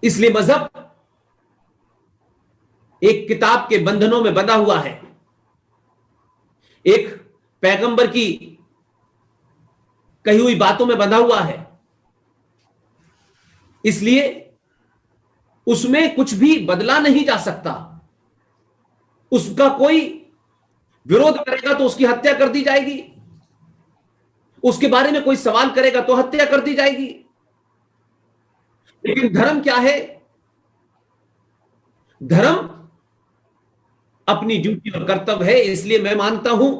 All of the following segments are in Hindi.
इसलिए मजहब एक किताब के बंधनों में बंधा हुआ है, एक पैगंबर की कही हुई बातों में बंधा हुआ है, इसलिए उसमें कुछ भी बदला नहीं जा सकता। उसका कोई विरोध करेगा तो उसकी हत्या कर दी जाएगी, उसके बारे में कोई सवाल करेगा तो हत्या कर दी जाएगी। लेकिन धर्म क्या है? धर्म अपनी ड्यूटी और कर्तव्य है। इसलिए मैं मानता हूं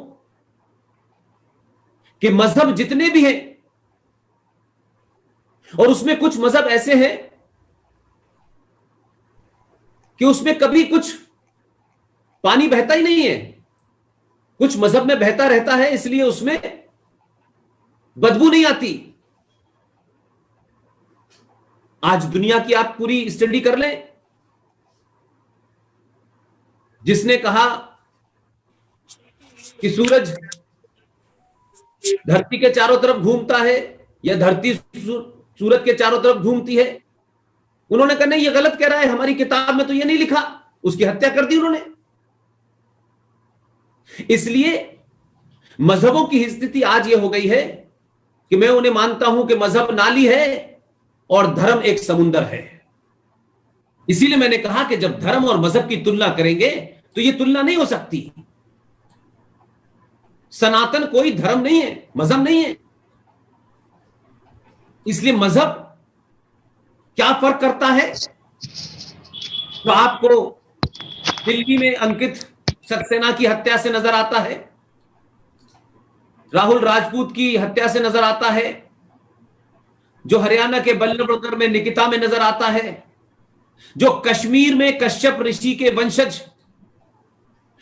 कि मजहब जितने भी हैं, और उसमें कुछ मजहब ऐसे हैं कि उसमें कभी कुछ पानी बहता ही नहीं है, कुछ मजहब में बहता रहता है, इसलिए उसमें बदबू नहीं आती। आज दुनिया की आप पूरी स्टडी कर लें, जिसने कहा कि सूरज धरती के चारों तरफ घूमता है या धरती सूरज के चारों तरफ घूमती है, उन्होंने कहा नहीं, ये गलत कह रहा है, हमारी किताब में तो ये नहीं लिखा, उसकी हत्या कर दी उन्होंने। इसलिए मजहबों की स्थिति आज ये हो गई है कि मैं उन्हें मानता हूं कि मजहब नाली है और धर्म एक समुंदर है। इसीलिए मैंने कहा कि जब धर्म और मजहब की तुलना करेंगे तो ये तुलना नहीं हो सकती। सनातन कोई धर्म नहीं है, मजहब नहीं है। इसलिए मजहब क्या फर्क करता है? तो आपको दिल्ली में अंकित सक्सेना की हत्या से नजर आता है, राहुल राजपूत की हत्या से नजर आता है, जो हरियाणा के बल्लभगढ़ में निकिता में नजर आता है, जो कश्मीर में कश्यप ऋषि के वंशज,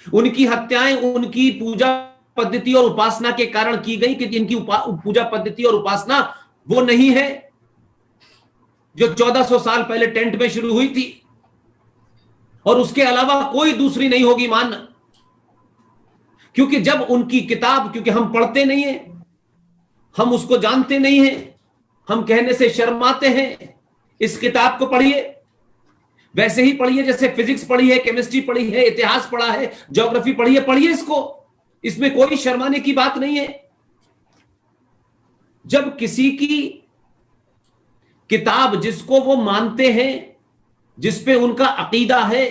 उनकी हत्याएं उनकी पूजा पद्धति और उपासना के कारण की गई कि इनकी पूजा पद्धति और उपासना वो नहीं है जो 1400 साल पहले टेंट में शुरू हुई थी, और उसके अलावा कोई दूसरी नहीं होगी मानना। क्योंकि जब उनकी किताब, क्योंकि हम पढ़ते नहीं है, हम उसको जानते नहीं है, हम कहने से शर्माते हैं, इस किताब को पढ़िए, वैसे ही पढ़िए जैसे फिजिक्स पढ़ी है, केमिस्ट्री पढ़ी है, इतिहास पढ़ा है, ज्योग्राफी पढ़ी है, पढ़िए इसको, इसमें कोई शर्माने की बात नहीं है। जब किसी की किताब जिसको वो मानते हैं, जिसपे उनका अकीदा है,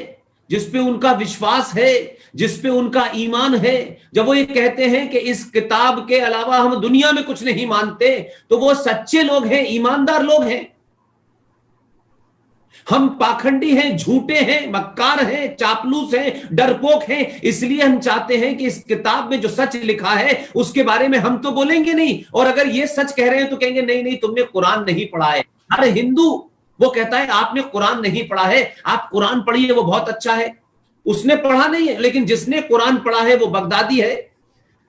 जिसपे उनका विश्वास है, जिसपे उनका ईमान है, जब वो ये कहते हैं कि इस किताब के अलावा हम दुनिया में कुछ नहीं मानते, तो वो सच्चे लोग हैं, ईमानदार लोग हैं। हम पाखंडी हैं, झूठे हैं, मक्कार हैं, चापलूस हैं, डरपोक हैं। इसलिए हम चाहते हैं कि इस किताब में जो सच लिखा है उसके बारे में हम तो बोलेंगे नहीं, और अगर ये सच कह रहे हैं तो कहेंगे नहीं नहीं, तुमने कुरान नहीं पढ़ा है। हर हिंदू वो कहता है आपने कुरान नहीं पढ़ा है, आप कुरान पढ़िए, वो बहुत अच्छा है। उसने पढ़ा नहीं है, लेकिन जिसने कुरान पढ़ा है वो बगदादी है,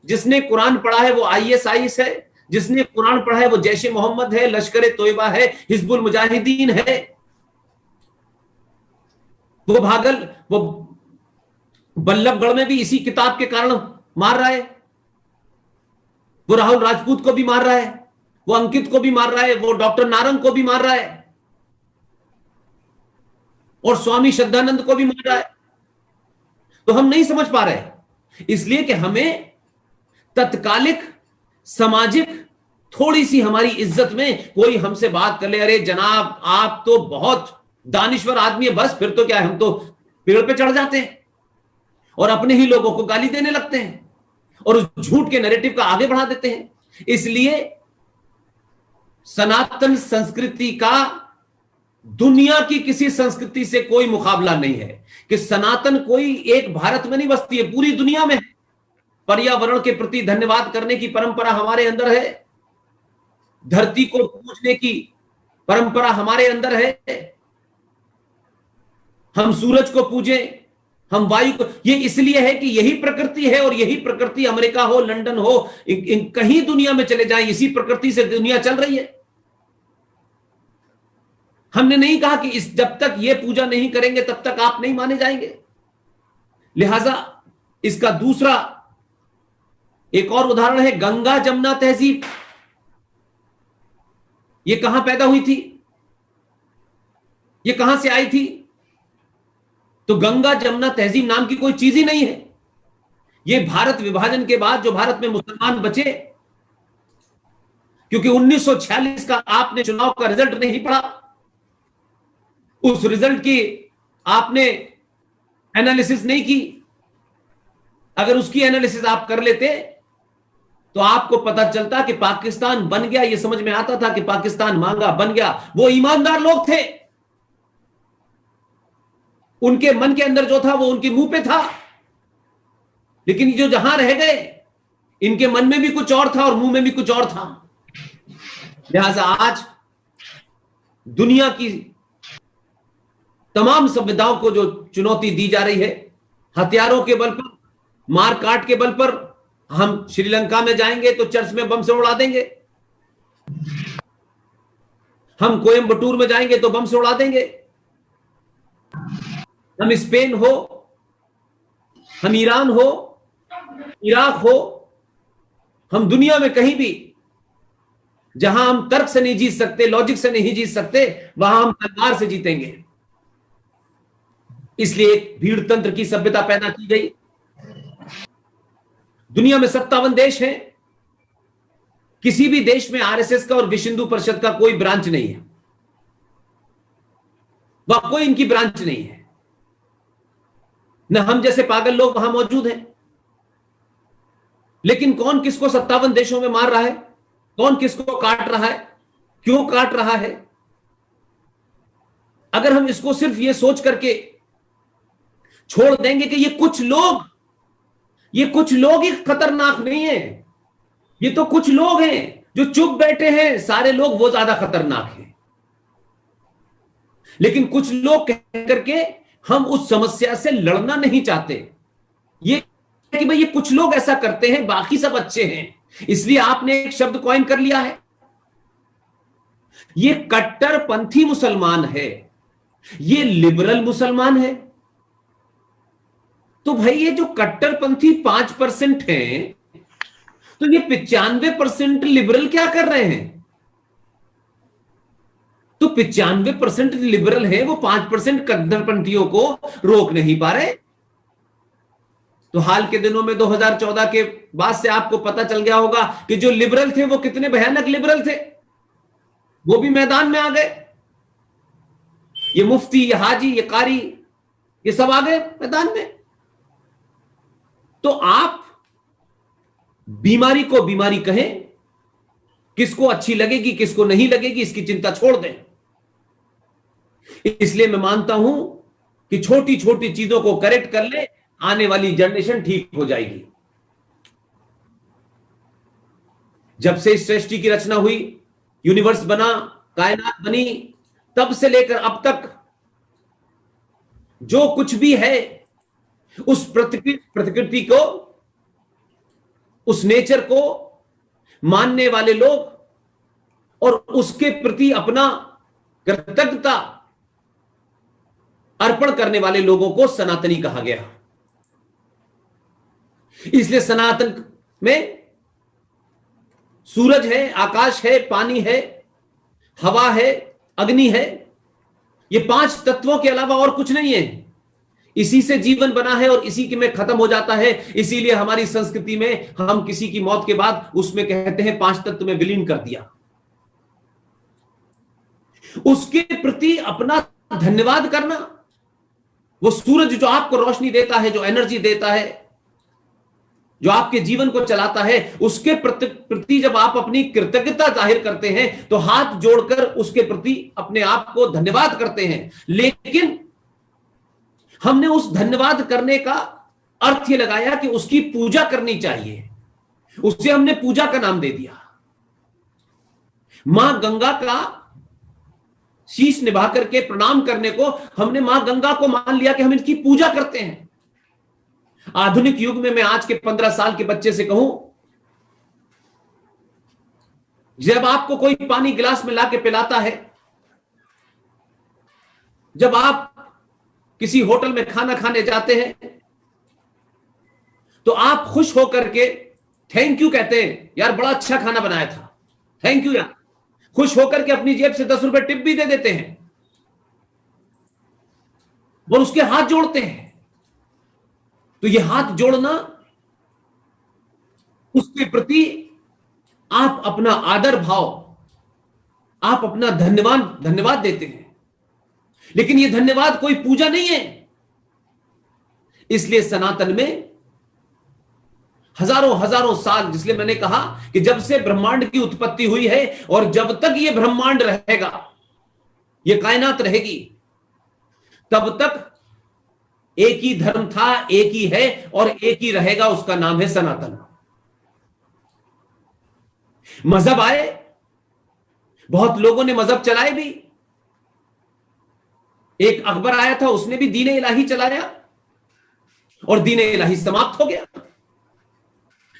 जिसने कुरान पढ़ा है वो ISIS है, जिसने कुरान पढ़ा है वो जैश मोहम्मद है, लश्कर तोयबा है, हिजबुल मुजाहिदीन है। वो बल्लभगढ़ में भी इसी किताब के कारण मार रहा है, वो राहुल राजपूत को भी मार रहा है, वो अंकित को भी मार रहा है, वो डॉक्टर नारंग को भी मार रहा है, और स्वामी श्रद्धानंद को भी मार रहा है। तो हम नहीं समझ पा रहे, इसलिए कि हमें तत्कालिक सामाजिक थोड़ी सी हमारी इज्जत में कोई हमसे बात कर ले, अरे जनाब आप तो बहुत दानिश्वर आदमी है, बस फिर तो क्या है, हम तो पेड़ पे चढ़ जाते हैं और अपने ही लोगों को गाली देने लगते हैं और उस झूठ के नैरेटिव का आगे बढ़ा देते हैं। इसलिए सनातन संस्कृति का दुनिया की किसी संस्कृति से कोई मुकाबला नहीं है, कि सनातन कोई एक भारत में नहीं बसती है, पूरी दुनिया में है। पर्यावरण के प्रति धन्यवाद करने की परंपरा हमारे अंदर है, धरती को पूजने की परंपरा हमारे अंदर है, हम सूरज को पूजें, हम वायु को, ये इसलिए है कि यही प्रकृति है, और यही प्रकृति अमेरिका हो, लंदन हो, कहीं दुनिया में चले जाएं, इसी प्रकृति से दुनिया चल रही है। हमने नहीं कहा कि जब तक ये पूजा नहीं करेंगे तब तक आप नहीं माने जाएंगे। लिहाजा इसका दूसरा एक और उदाहरण है गंगा जमुना तहजीब। ये कहां पैदा हुई थी? ये कहां से आई थी? तो गंगा जमुना तहजीब नाम की कोई चीज ही नहीं है। ये भारत विभाजन के बाद जो भारत में मुसलमान बचे, क्योंकि 1946 का आपने चुनाव का रिजल्ट नहीं पढ़ा, उस रिजल्ट की आपने एनालिसिस नहीं की। अगर उसकी एनालिसिस आप कर लेते तो आपको पता चलता कि पाकिस्तान बन गया, यह समझ में आता था कि पाकिस्तान मांगा बन गया। वो ईमानदार लोग थे, उनके मन के अंदर जो था वो उनके मुंह पे था। लेकिन जो जहां रह गए, इनके मन में भी कुछ और था और मुंह में भी कुछ और था। लिहाजा आज दुनिया की तमाम सभ्यताओं को जो चुनौती दी जा रही है, हथियारों के बल पर, मार काट के बल पर, हम श्रीलंका में जाएंगे तो चर्च में बम से उड़ा देंगे, हम कोयम्बटूर में जाएंगे तो बम से उड़ा देंगे, हम स्पेन हो, हम ईरान हो, इराक हो, हम दुनिया में कहीं भी जहां हम तर्क से नहीं जीत सकते, लॉजिक से नहीं जीत सकते, वहां हम तलवार से जीतेंगे। इसलिए एक भीड़ तंत्र की सभ्यता पैदा की गई। दुनिया में 57 देश हैं, किसी भी देश में आरएसएस का और विश्व हिंदू परिषद का कोई ब्रांच नहीं है, वह कोई इनकी ब्रांच नहीं है। न हम जैसे पागल लोग वहां मौजूद हैं। लेकिन कौन किसको 57 देशों में मार रहा है, कौन किसको काट रहा है, क्यों काट रहा है? अगर हम इसको सिर्फ ये सोच करके छोड़ देंगे कि ये कुछ लोग ही खतरनाक नहीं है, ये तो कुछ लोग हैं जो चुप बैठे हैं, सारे लोग वो ज्यादा खतरनाक हैं। लेकिन कुछ लोग कह करके हम उस समस्या से लड़ना नहीं चाहते। ये कि भाई ये कुछ लोग ऐसा करते हैं, बाकी सब अच्छे हैं, इसलिए आपने एक शब्द कॉइन कर लिया है, ये कट्टरपंथी मुसलमान है, ये लिबरल मुसलमान है। तो भाई ये जो कट्टरपंथी 5% हैं, तो ये 95% लिबरल क्या कर रहे हैं? तो 95% लिबरल है, वो 5% कट्टरपंथियों को रोक नहीं पा रहे। तो हाल के दिनों में 2014 के बाद से आपको पता चल गया होगा कि जो लिबरल थे वो कितने भयानक लिबरल थे, वो भी मैदान में आ गए। ये मुफ्ती, ये हाजी, ये कारी, ये सब आ गए मैदान में। तो आप बीमारी को बीमारी कहें, किसको अच्छी लगेगी किसको नहीं लगेगी इसकी चिंता छोड़ दें। इसलिए मैं मानता हूं कि छोटी छोटी चीजों को करेक्ट कर ले, आने वाली जनरेशन ठीक हो जाएगी। जब से इस सृष्टि की रचना हुई, यूनिवर्स बना, कायनात बनी, तब से लेकर अब तक जो कुछ भी है, उस प्रकृति को, उस नेचर को मानने वाले लोग और उसके प्रति अपना कृतज्ञता अर्पण करने वाले लोगों को सनातनी कहा गया। इसलिए सनातन में सूरज है, आकाश है, पानी है, हवा है, अग्नि है, ये 5 तत्वों के अलावा और कुछ नहीं है। इसी से जीवन बना है और इसी के में खत्म हो जाता है। इसीलिए हमारी संस्कृति में हम किसी की मौत के बाद उसमें कहते हैं 5 तत्व में विलीन कर दिया। उसके प्रति अपना धन्यवाद करना, वो सूरज जो आपको रोशनी देता है, जो एनर्जी देता है, जो आपके जीवन को चलाता है, उसके प्रति जब आप अपनी कृतज्ञता जाहिर करते हैं तो हाथ जोड़कर उसके प्रति अपने आप को धन्यवाद करते हैं। लेकिन हमने उस धन्यवाद करने का अर्थ ये लगाया कि उसकी पूजा करनी चाहिए, उसे हमने पूजा का नाम दे दिया। मां गंगा का शीश निभा करके प्रणाम करने को हमने मां गंगा को मान लिया कि हम इनकी पूजा करते हैं। आधुनिक युग में मैं आज के 15 साल के बच्चे से कहूं, जब आपको कोई पानी गिलास में लाके पिलाता है, जब आप किसी होटल में खाना खाने जाते हैं, तो आप खुश होकर के थैंक यू कहते हैं, यार बड़ा अच्छा खाना बनाया था, थैंक यू यार। खुश होकर के अपनी जेब से 10 रुपए टिप भी दे देते हैं। और उसके हाथ जोड़ते हैं। तो ये हाथ जोड़ना, उसके प्रति आप अपना आदर भाव, आप अपना धन्यवाद देते हैं। लेकिन ये धन्यवाद कोई पूजा नहीं है। इसलिए सनातन में हजारों हजारों साल, जिसलिए मैंने कहा कि जब से ब्रह्मांड की उत्पत्ति हुई है और जब तक ये ब्रह्मांड रहेगा, ये कायनात रहेगी, तब तक एक ही धर्म था, एक ही है और एक ही रहेगा। उसका नाम है सनातन। मजहब आए, बहुत लोगों ने मजहब चलाए भी। एक अकबर आया था, उसने भी दीन इलाही चलाया और दीन इलाही समाप्त हो गया।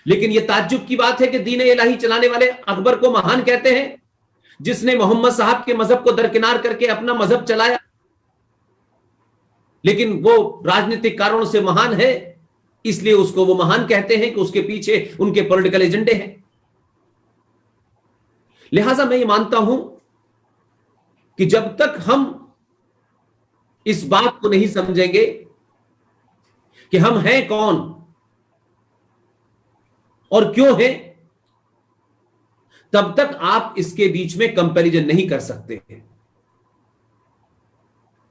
लेकिन यह ताज्जुब की बात है कि दीन इलाही चलाने वाले अकबर को महान कहते हैं, जिसने मोहम्मद साहब के मजहब को दरकिनार करके अपना मजहब चलाया। लेकिन वो राजनीतिक कारणों से महान है, इसलिए उसको वो महान कहते हैं कि उसके पीछे उनके पॉलिटिकल एजेंडे हैं। लिहाजा मैं ये मानता हूं कि जब तक हम इस बात को नहीं समझेंगे कि हम हैं कौन और क्यों हैं, तब तक आप इसके बीच में कंपैरिजन नहीं कर सकते।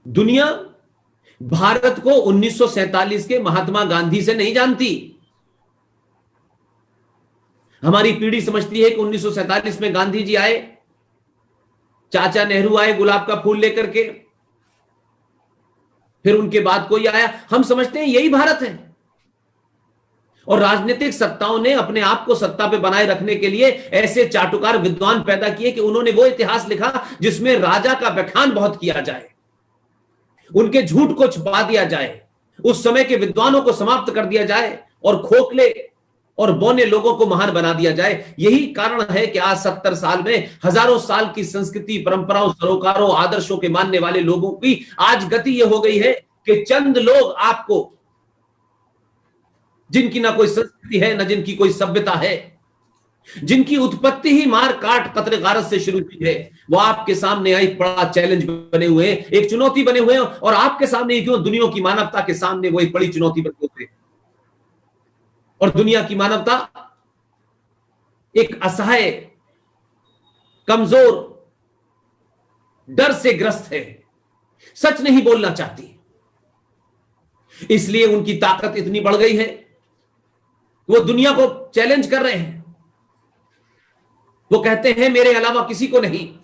दुनिया भारत को 1947 के महात्मा गांधी से नहीं जानती। हमारी पीढ़ी समझती है कि 1947 में गांधी जी आए, चाचा नेहरू आए गुलाब का फूल लेकर के, फिर उनके बाद कोई आया। हम समझते हैं यही भारत है। और राजनीतिक सत्ताओं ने अपने आप को सत्ता पे बनाए रखने के लिए ऐसे चाटुकार विद्वान पैदा किए कि उन्होंने वो इतिहास लिखा जिसमें राजा का व्याख्यान बहुत किया जाए, उनके झूठ को छुपा दिया जाए, उस समय के विद्वानों को समाप्त कर दिया जाए और खोखले और बौने लोगों को महान बना दिया जाए। यही कारण है कि आज 70 साल में हजारों साल की संस्कृति, परंपराओं, सरोकारों, आदर्शों के मानने वाले लोगों की आज गति यह हो गई है कि चंद लोग आपको, जिनकी ना कोई संस्कृति है, ना जिनकी कोई सभ्यता है, जिनकी उत्पत्ति ही मार काट कत्ल गारत से शुरू हुई है, वो आपके सामने एक बड़ा चैलेंज बने हुए हैं, एक चुनौती बने हुए हैं। और आपके सामने क्यों, दुनिया की मानवता के सामने वो एक बड़ी चुनौती बने हुए हैं। और दुनिया की मानवता एक असहाय, कमजोर, डर से ग्रस्त है, सच नहीं बोलना चाहती। इसलिए उनकी ताकत इतनी बढ़ गई है, वो दुनिया को चैलेंज कर रहे हैं। वो कहते हैं मेरे अलावा किसी को नहीं।